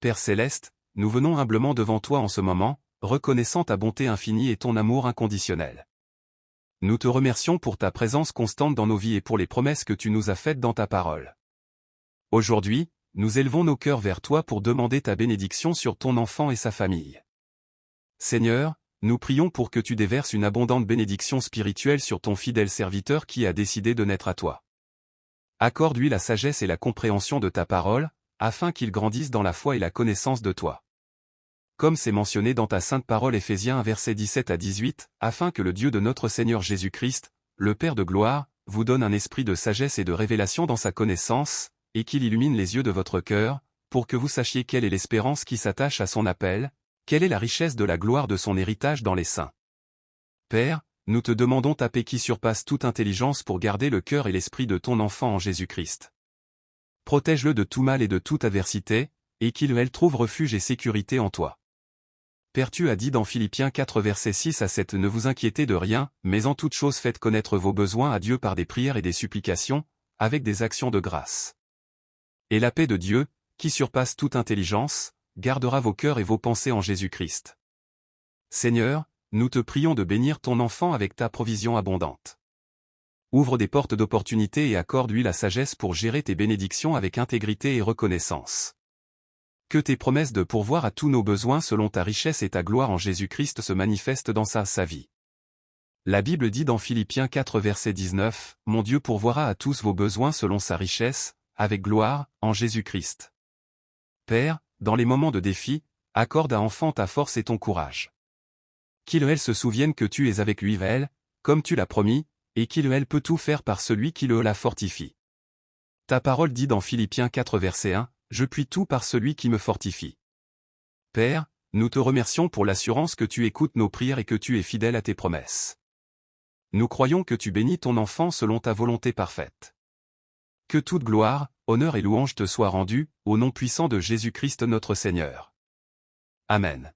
Père céleste, nous venons humblement devant toi en ce moment, reconnaissant ta bonté infinie et ton amour inconditionnel. Nous te remercions pour ta présence constante dans nos vies et pour les promesses que tu nous as faites dans ta parole. Aujourd'hui, nous élevons nos cœurs vers toi pour demander ta bénédiction sur ton enfant et sa famille. Seigneur, nous prions pour que tu déverses une abondante bénédiction spirituelle sur ton fidèle serviteur qui a décidé de naître à toi. Accorde-lui la sagesse et la compréhension de ta parole, afin qu'il grandisse dans la foi et la connaissance de toi. Comme c'est mentionné dans ta sainte parole Éphésiens 1 versets 17 à 18, afin que le Dieu de notre Seigneur Jésus-Christ, le Père de gloire, vous donne un esprit de sagesse et de révélation dans sa connaissance, et qu'il illumine les yeux de votre cœur, pour que vous sachiez quelle est l'espérance qui s'attache à son appel, quelle est la richesse de la gloire de son héritage dans les saints. Père, nous te demandons ta paix qui surpasse toute intelligence pour garder le cœur et l'esprit de ton enfant en Jésus-Christ. Protège-le de tout mal et de toute adversité, et qu'il trouve refuge et sécurité en toi. Père, tu as dit dans Philippiens 4 versets 6 à 7 « Ne vous inquiétez de rien, mais en toute chose faites connaître vos besoins à Dieu par des prières et des supplications, avec des actions de grâce. Et la paix de Dieu, qui surpasse toute intelligence, gardera vos cœurs et vos pensées en Jésus-Christ. Seigneur, nous te prions de bénir ton enfant avec ta provision abondante. Ouvre des portes d'opportunité et accorde-lui la sagesse pour gérer tes bénédictions avec intégrité et reconnaissance. Que tes promesses de pourvoir à tous nos besoins selon ta richesse et ta gloire en Jésus-Christ se manifestent dans sa vie. La Bible dit dans Philippiens 4 verset 19, « Mon Dieu pourvoira à tous vos besoins selon sa richesse, avec gloire, en Jésus-Christ. » Père, dans les moments de défi, accorde à enfant ta force et ton courage. Qu'il se souvienne que tu es avec lui, comme tu l'as promis, et qu'il peut tout faire par celui qui la fortifie. Ta parole dit dans Philippiens 4 verset 1, « Je puis tout par celui qui me fortifie. » Père, nous te remercions pour l'assurance que tu écoutes nos prières et que tu es fidèle à tes promesses. Nous croyons que tu bénis ton enfant selon ta volonté parfaite. Que toute gloire, honneur et louange te soient rendues, au nom puissant de Jésus-Christ notre Seigneur. Amen.